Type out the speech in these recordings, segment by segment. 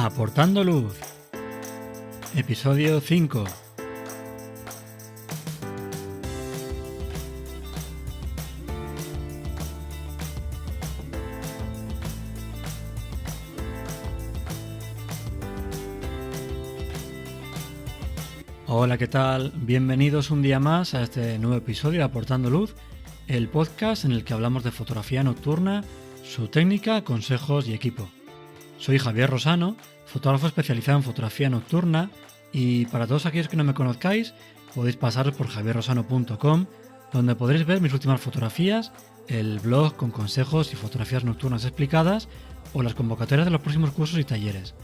Aportando luz. Episodio 5. Hola, ¿qué tal? Bienvenidos un día más a este nuevo episodio de Aportando Luz, el podcast en el que hablamos de fotografía nocturna, su técnica, consejos y equipo. Soy Javier Rosano, fotógrafo especializado en fotografía nocturna, y para todos aquellos que no me conozcáis, podéis pasaros por javierrosano.com, donde podréis ver mis últimas fotografías, el blog con consejos y fotografías nocturnas explicadas, o las convocatorias de los próximos cursos y talleres.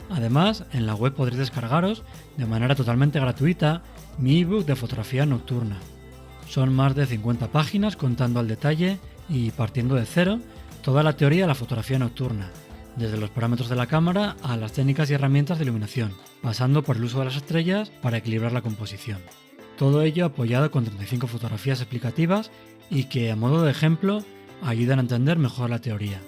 Además, en la web podréis descargaros de manera totalmente gratuita mi ebook de fotografía nocturna. Son más de 50 páginas contando al detalle y partiendo de cero toda la teoría de la fotografía nocturna, desde los parámetros de la cámara a las técnicas y herramientas de iluminación, pasando por el uso de las estrellas para equilibrar la composición. Todo ello apoyado con 35 fotografías explicativas y que, a modo de ejemplo, ayudan a entender mejor la teoría.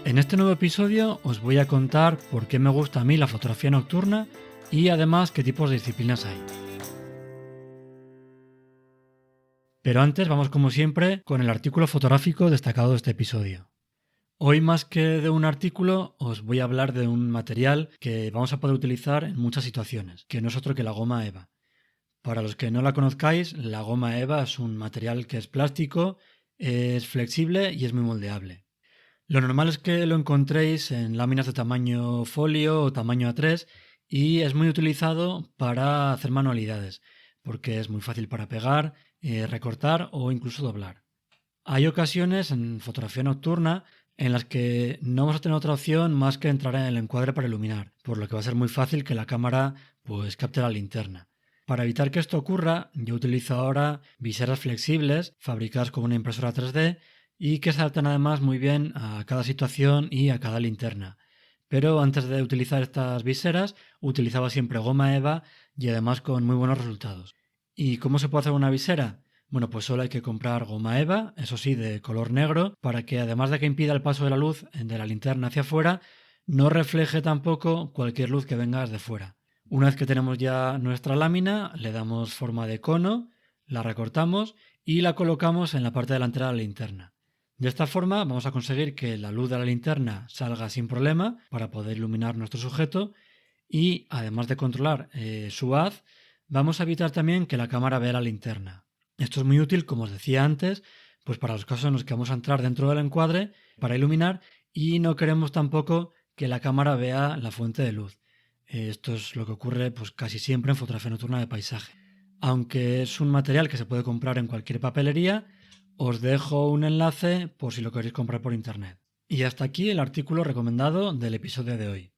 En este nuevo episodio os voy a contar por qué me gusta a mí la fotografía nocturna y además qué tipos de disciplinas hay. Pero antes vamos como siempre con el artículo fotográfico destacado de este episodio. Hoy, más que de un artículo, os voy a hablar de un material que vamos a poder utilizar en muchas situaciones, que no es otro que la goma eva. Para los que no la conozcáis, la goma eva es un material que es plástico, es flexible y es muy moldeable. Lo normal es que lo encontréis en láminas de tamaño folio o tamaño A3 y es muy utilizado para hacer manualidades, porque es muy fácil para pegar, recortar o incluso doblar. Hay ocasiones en fotografía nocturna en las que no vamos a tener otra opción más que entrar en el encuadre para iluminar, por lo que va a ser muy fácil que la cámara capte la linterna. Para evitar que esto ocurra, yo utilizo ahora viseras flexibles fabricadas con una impresora 3D y que se adaptan además muy bien a cada situación y a cada linterna. Pero antes de utilizar estas viseras, utilizaba siempre goma eva y además con muy buenos resultados. ¿Y cómo se puede hacer una visera? Bueno, pues solo hay que comprar goma eva, eso sí, de color negro, para que además de que impida el paso de la luz de la linterna hacia afuera, no refleje tampoco cualquier luz que venga desde fuera. Una vez que tenemos ya nuestra lámina, le damos forma de cono, la recortamos y la colocamos en la parte delantera de la linterna. De esta forma vamos a conseguir que la luz de la linterna salga sin problema para poder iluminar nuestro sujeto y, además de controlar su haz, vamos a evitar también que la cámara vea la linterna. Esto es muy útil, como os decía antes, pues para los casos en los que vamos a entrar dentro del encuadre para iluminar y no queremos tampoco que la cámara vea la fuente de luz. Esto es lo que ocurre casi siempre en fotografía nocturna de paisaje. Aunque es un material que se puede comprar en cualquier papelería, os dejo un enlace por si lo queréis comprar por internet. Y hasta aquí el artículo recomendado del episodio de hoy.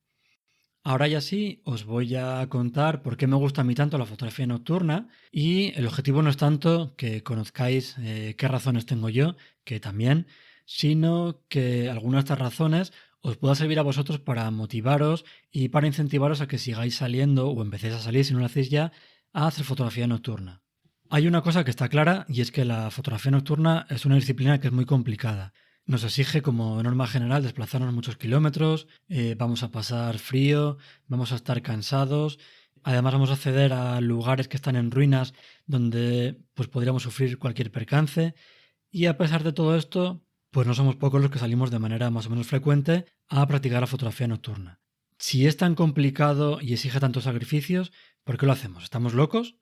Ahora ya sí, os voy a contar por qué me gusta a mí tanto la fotografía nocturna y el objetivo no es tanto que conozcáis qué razones tengo yo, que también, sino que algunas de estas razones os pueda servir a vosotros para motivaros y para incentivaros a que sigáis saliendo o empecéis a salir, si no lo hacéis ya, a hacer fotografía nocturna. Hay una cosa que está clara y es que la fotografía nocturna es una disciplina que es muy complicada. Nos exige como norma general desplazarnos muchos kilómetros, vamos a pasar frío, vamos a estar cansados, además vamos a acceder a lugares que están en ruinas donde podríamos sufrir cualquier percance y a pesar de todo esto, no somos pocos los que salimos de manera más o menos frecuente a practicar la fotografía nocturna. Si es tan complicado y exige tantos sacrificios, ¿por qué lo hacemos? ¿Estamos locos?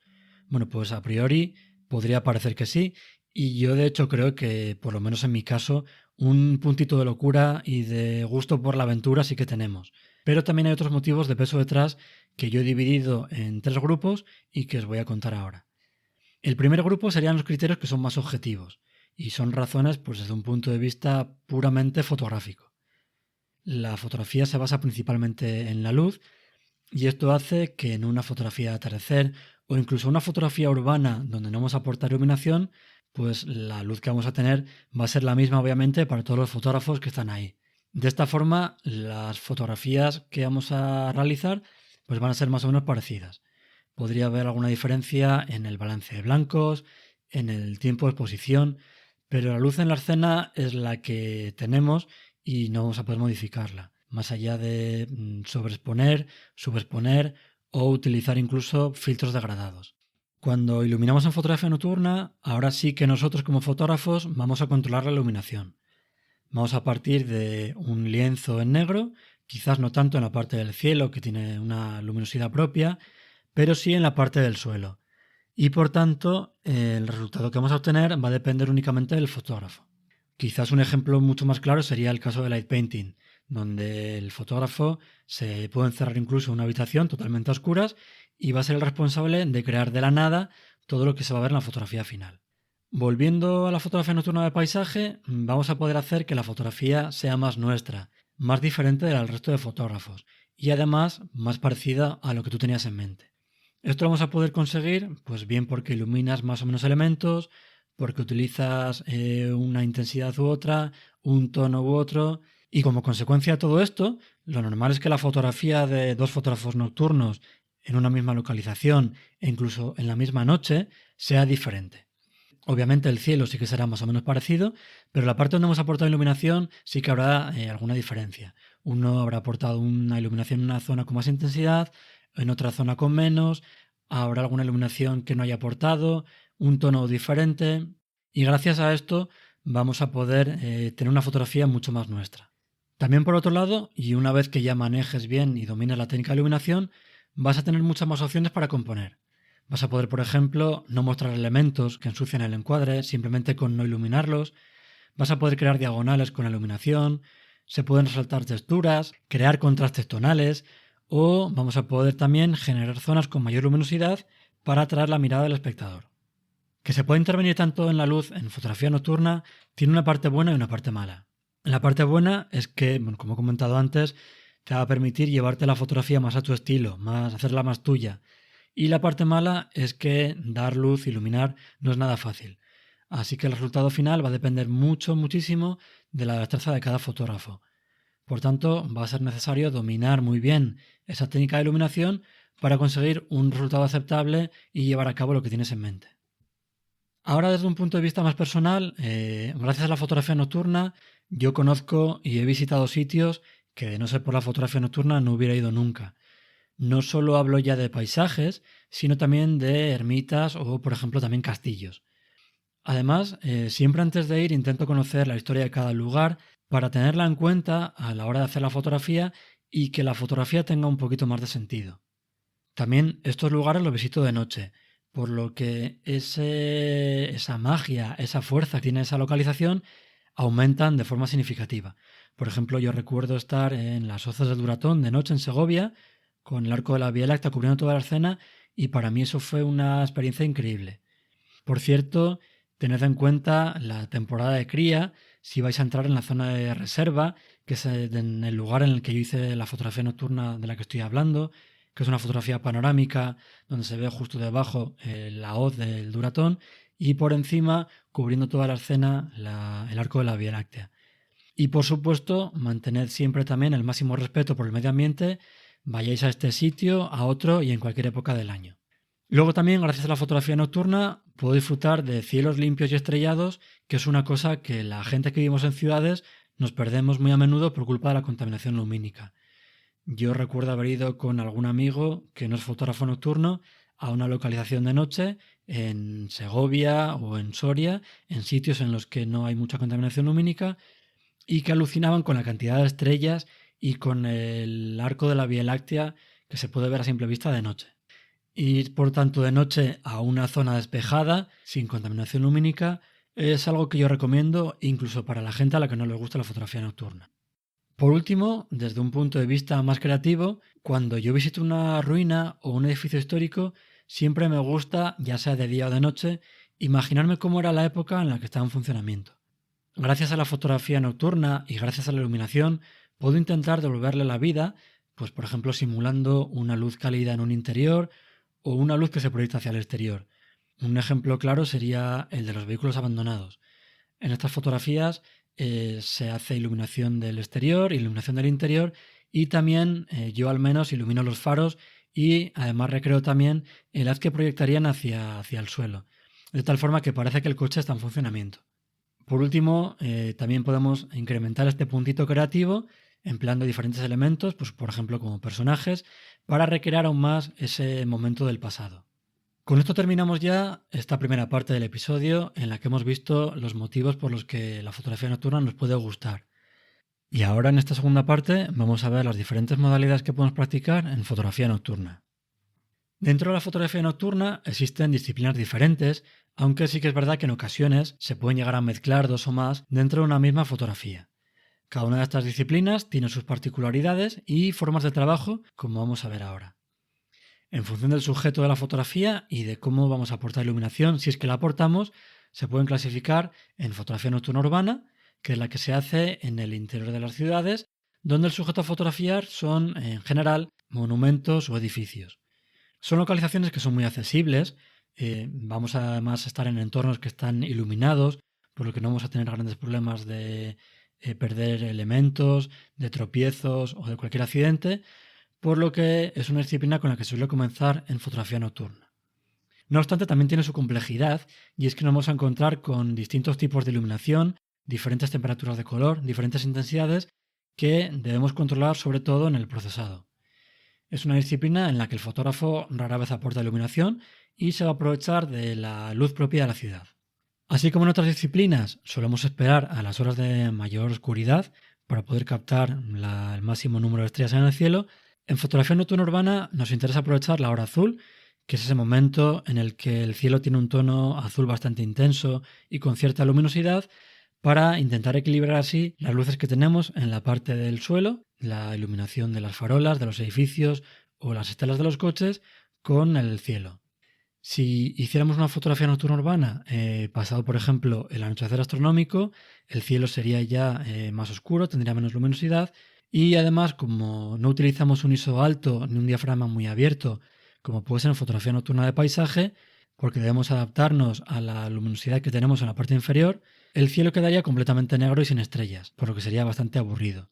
Bueno, pues a priori podría parecer que sí, y yo de hecho creo que, por lo menos en mi caso, un puntito de locura y de gusto por la aventura sí que tenemos. Pero también hay otros motivos de peso detrás que yo he dividido en 3 grupos y que os voy a contar ahora. El primer grupo serían los criterios que son más objetivos y son razones desde un punto de vista puramente fotográfico. La fotografía se basa principalmente en la luz y esto hace que en una fotografía de atardecer o incluso una fotografía urbana donde no vamos a aportar iluminación, la luz que vamos a tener va a ser la misma obviamente para todos los fotógrafos que están ahí. De esta forma, las fotografías que vamos a realizar van a ser más o menos parecidas. Podría haber alguna diferencia en el balance de blancos, en el tiempo de exposición, pero la luz en la escena es la que tenemos y no vamos a poder modificarla. más allá de sobreexponer, subexponer o utilizar incluso filtros degradados. Cuando iluminamos en fotografía nocturna, ahora sí que nosotros como fotógrafos vamos a controlar la iluminación. Vamos a partir de un lienzo en negro, quizás no tanto en la parte del cielo, que tiene una luminosidad propia, pero sí en la parte del suelo. Y por tanto, el resultado que vamos a obtener va a depender únicamente del fotógrafo. Quizás un ejemplo mucho más claro sería el caso de light painting, donde el fotógrafo se puede encerrar incluso en una habitación totalmente a oscuras y va a ser el responsable de crear de la nada todo lo que se va a ver en la fotografía final. Volviendo a la fotografía nocturna de paisaje, vamos a poder hacer que la fotografía sea más nuestra, más diferente del resto de fotógrafos y además más parecida a lo que tú tenías en mente. Esto lo vamos a poder conseguir, pues bien porque iluminas más o menos elementos, porque utilizas una intensidad u otra, un tono u otro, y como consecuencia de todo esto, lo normal es que la fotografía de dos fotógrafos nocturnos en una misma localización e incluso en la misma noche sea diferente. Obviamente el cielo sí que será más o menos parecido, pero la parte donde hemos aportado iluminación sí que habrá alguna diferencia. Uno habrá aportado una iluminación en una zona con más intensidad, en otra zona con menos, habrá alguna iluminación que no haya aportado, un tono diferente, y gracias a esto vamos a poder tener una fotografía mucho más nuestra. También por otro lado, y una vez que ya manejes bien y domines la técnica de iluminación, vas a tener muchas más opciones para componer. Vas a poder, por ejemplo, no mostrar elementos que ensucian el encuadre simplemente con no iluminarlos. Vas a poder crear diagonales con la iluminación, se pueden resaltar texturas, crear contrastes tonales o vamos a poder también generar zonas con mayor luminosidad para atraer la mirada del espectador. Que se puede intervenir tanto en la luz en fotografía nocturna tiene una parte buena y una parte mala. La parte buena es que, como he comentado antes, te va a permitir llevarte la fotografía más a tu estilo, hacerla más tuya. Y la parte mala es que dar luz, iluminar, no es nada fácil. Así que el resultado final va a depender muchísimo de la destreza de cada fotógrafo. Por tanto, va a ser necesario dominar muy bien esa técnica de iluminación para conseguir un resultado aceptable y llevar a cabo lo que tienes en mente. Ahora, desde un punto de vista más personal, gracias a la fotografía nocturna, yo conozco y he visitado sitios que de no ser por la fotografía nocturna no hubiera ido nunca. No solo hablo ya de paisajes, sino también de ermitas o, por ejemplo, también castillos. Además, siempre antes de ir intento conocer la historia de cada lugar para tenerla en cuenta a la hora de hacer la fotografía y que la fotografía tenga un poquito más de sentido. También estos lugares los visito de noche, por lo que esa magia, esa fuerza que tiene esa localización aumentan de forma significativa. Por ejemplo, yo recuerdo estar en las Hozas del Duratón de noche en Segovia con el arco de la Vía Láctea cubriendo toda la escena y para mí eso fue una experiencia increíble. Por cierto, tened en cuenta la temporada de cría si vais a entrar en la zona de reserva, que es en el lugar en el que yo hice la fotografía nocturna de la que estoy hablando, que es una fotografía panorámica donde se ve justo debajo la hoz del Duratón y por encima, cubriendo toda la escena, el arco de la Vía Láctea. Y por supuesto, mantened siempre también el máximo respeto por el medio ambiente, vayáis a este sitio, a otro y en cualquier época del año. Luego también, gracias a la fotografía nocturna, puedo disfrutar de cielos limpios y estrellados, que es una cosa que la gente que vivimos en ciudades nos perdemos muy a menudo por culpa de la contaminación lumínica. Yo recuerdo haber ido con algún amigo que no es fotógrafo nocturno a una localización de noche en Segovia o en Soria, en sitios en los que no hay mucha contaminación lumínica y que alucinaban con la cantidad de estrellas y con el arco de la Vía Láctea que se puede ver a simple vista de noche. Ir, por tanto, de noche a una zona despejada, sin contaminación lumínica, es algo que yo recomiendo incluso para la gente a la que no le gusta la fotografía nocturna. Por último, desde un punto de vista más creativo, cuando yo visito una ruina o un edificio histórico, siempre me gusta, ya sea de día o de noche, imaginarme cómo era la época en la que estaba en funcionamiento. Gracias a la fotografía nocturna y gracias a la iluminación, puedo intentar devolverle la vida, pues por ejemplo simulando una luz cálida en un interior o una luz que se proyecta hacia el exterior. Un ejemplo claro sería el de los vehículos abandonados. En estas fotografías se hace iluminación del exterior, iluminación del interior y también yo al menos ilumino los faros y además recreo también el haz que proyectarían hacia el suelo, de tal forma que parece que el coche está en funcionamiento. Por último, también podemos incrementar este puntito creativo empleando diferentes elementos, pues por ejemplo como personajes, para recrear aún más ese momento del pasado. Con esto terminamos ya esta primera parte del episodio en la que hemos visto los motivos por los que la fotografía nocturna nos puede gustar. Y ahora en esta segunda parte vamos a ver las diferentes modalidades que podemos practicar en fotografía nocturna. Dentro de la fotografía nocturna existen disciplinas diferentes, aunque sí que es verdad que en ocasiones se pueden llegar a mezclar dos o más dentro de una misma fotografía. Cada una de estas disciplinas tiene sus particularidades y formas de trabajo, como vamos a ver ahora. En función del sujeto de la fotografía y de cómo vamos a aportar iluminación, si es que la aportamos, se pueden clasificar en fotografía nocturna urbana, que es la que se hace en el interior de las ciudades, donde el sujeto a fotografiar son, en general, monumentos o edificios. Son localizaciones que son muy accesibles, vamos además a estar en entornos que están iluminados, por lo que no vamos a tener grandes problemas de perder elementos, de tropiezos o de cualquier accidente, por lo que es una disciplina con la que se suele comenzar en fotografía nocturna. No obstante, también tiene su complejidad, y es que nos vamos a encontrar con distintos tipos de iluminación, diferentes temperaturas de color, diferentes intensidades, que debemos controlar sobre todo en el procesado. Es una disciplina en la que el fotógrafo rara vez aporta iluminación y se va a aprovechar de la luz propia de la ciudad. Así como en otras disciplinas solemos esperar a las horas de mayor oscuridad para poder captar el máximo número de estrellas en el cielo, en fotografía nocturna urbana nos interesa aprovechar la hora azul, que es ese momento en el que el cielo tiene un tono azul bastante intenso y con cierta luminosidad, para intentar equilibrar así las luces que tenemos en la parte del suelo, la iluminación de las farolas, de los edificios o las estelas de los coches con el cielo. Si hiciéramos una fotografía nocturna urbana pasado, por ejemplo, el anochecer astronómico, el cielo sería ya más oscuro, tendría menos luminosidad y además, como no utilizamos un ISO alto ni un diafragma muy abierto, como puede ser en fotografía nocturna de paisaje, porque debemos adaptarnos a la luminosidad que tenemos en la parte inferior, el cielo quedaría completamente negro y sin estrellas, por lo que sería bastante aburrido.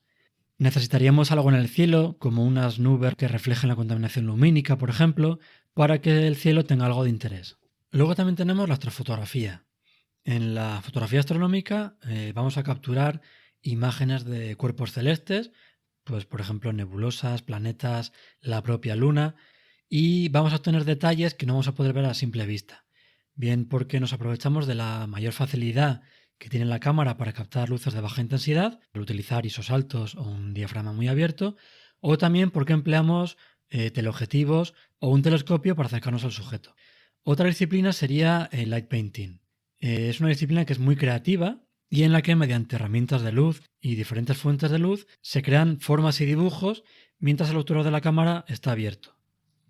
Necesitaríamos algo en el cielo, como unas nubes que reflejen la contaminación lumínica, por ejemplo, para que el cielo tenga algo de interés. Luego también tenemos la astrofotografía. En la fotografía astronómica vamos a capturar imágenes de cuerpos celestes, pues por ejemplo nebulosas, planetas, la propia luna, y vamos a obtener detalles que no vamos a poder ver a simple vista. Bien porque nos aprovechamos de la mayor facilidad que tiene la cámara para captar luces de baja intensidad, al utilizar ISOs altos o un diafragma muy abierto, o también porque empleamos teleobjetivos o un telescopio para acercarnos al sujeto. Otra disciplina sería el light painting. Es una disciplina que es muy creativa y en la que mediante herramientas de luz y diferentes fuentes de luz se crean formas y dibujos mientras el obturador de la cámara está abierto.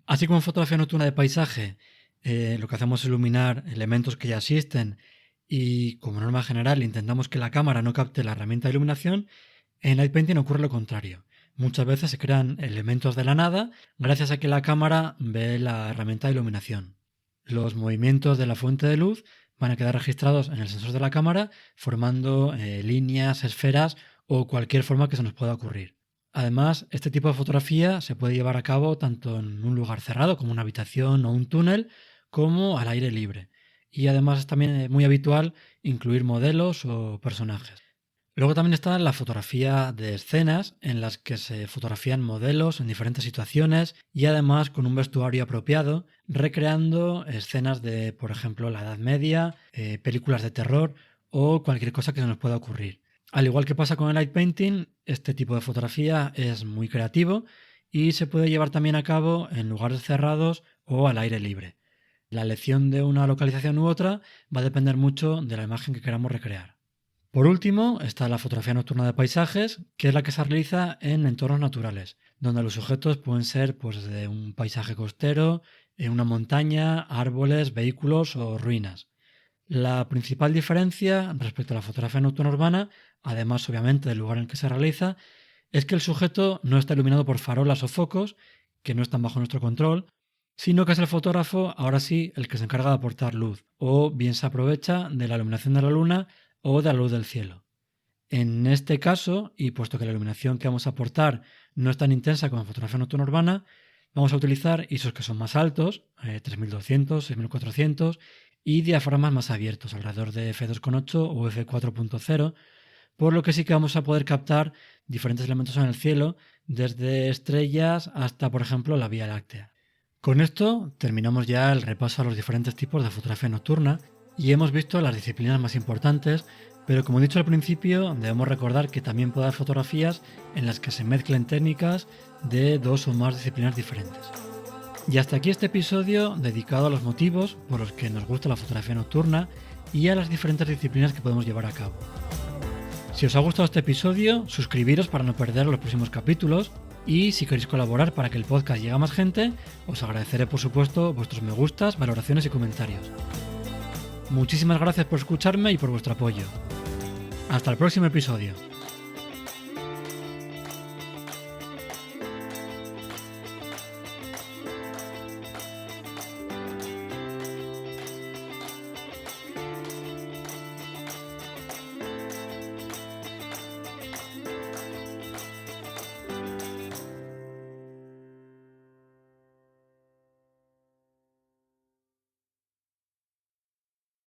Así como en fotografía nocturna de paisaje, lo que hacemos es iluminar elementos que ya existen y como norma general intentamos que la cámara no capte la herramienta de iluminación, en light painting ocurre lo contrario. Muchas veces se crean elementos de la nada gracias a que la cámara ve la herramienta de iluminación. Los movimientos de la fuente de luz van a quedar registrados en el sensor de la cámara formando líneas, esferas o cualquier forma que se nos pueda ocurrir. Además, este tipo de fotografía se puede llevar a cabo tanto en un lugar cerrado como una habitación o un túnel, como al aire libre. Y además es también muy habitual incluir modelos o personajes. Luego también está la fotografía de escenas en las que se fotografían modelos en diferentes situaciones y además con un vestuario apropiado, recreando escenas de, por ejemplo, la Edad Media, películas de terror o cualquier cosa que se nos pueda ocurrir. Al igual que pasa con el light painting, este tipo de fotografía es muy creativo y se puede llevar también a cabo en lugares cerrados o al aire libre. La elección de una localización u otra va a depender mucho de la imagen que queramos recrear. Por último, está la fotografía nocturna de paisajes, que es la que se realiza en entornos naturales, donde los sujetos pueden ser pues, de un paisaje costero, una montaña, árboles, vehículos o ruinas. La principal diferencia respecto a la fotografía nocturna urbana, además obviamente del lugar en el que se realiza, es que el sujeto no está iluminado por farolas o focos, que no están bajo nuestro control, sino que es el fotógrafo, ahora sí, el que se encarga de aportar luz, o bien se aprovecha de la iluminación de la luna o de la luz del cielo. En este caso, y puesto que la iluminación que vamos a aportar no es tan intensa como en fotografía nocturna urbana, vamos a utilizar ISOs que son más altos, 3200, 6400, y diafragmas más abiertos, alrededor de f2.8 o f4.0, por lo que sí que vamos a poder captar diferentes elementos en el cielo, desde estrellas hasta, por ejemplo, la Vía Láctea. Con esto terminamos ya el repaso a los diferentes tipos de fotografía nocturna y hemos visto las disciplinas más importantes, pero como he dicho al principio, debemos recordar que también puede haber fotografías en las que se mezclen técnicas de 2 o más disciplinas diferentes. Y hasta aquí este episodio dedicado a los motivos por los que nos gusta la fotografía nocturna y a las diferentes disciplinas que podemos llevar a cabo. Si os ha gustado este episodio, suscribiros para no perder los próximos capítulos y si queréis colaborar para que el podcast llegue a más gente, os agradeceré por supuesto vuestros me gustas, valoraciones y comentarios. Muchísimas gracias por escucharme y por vuestro apoyo. Hasta el próximo episodio.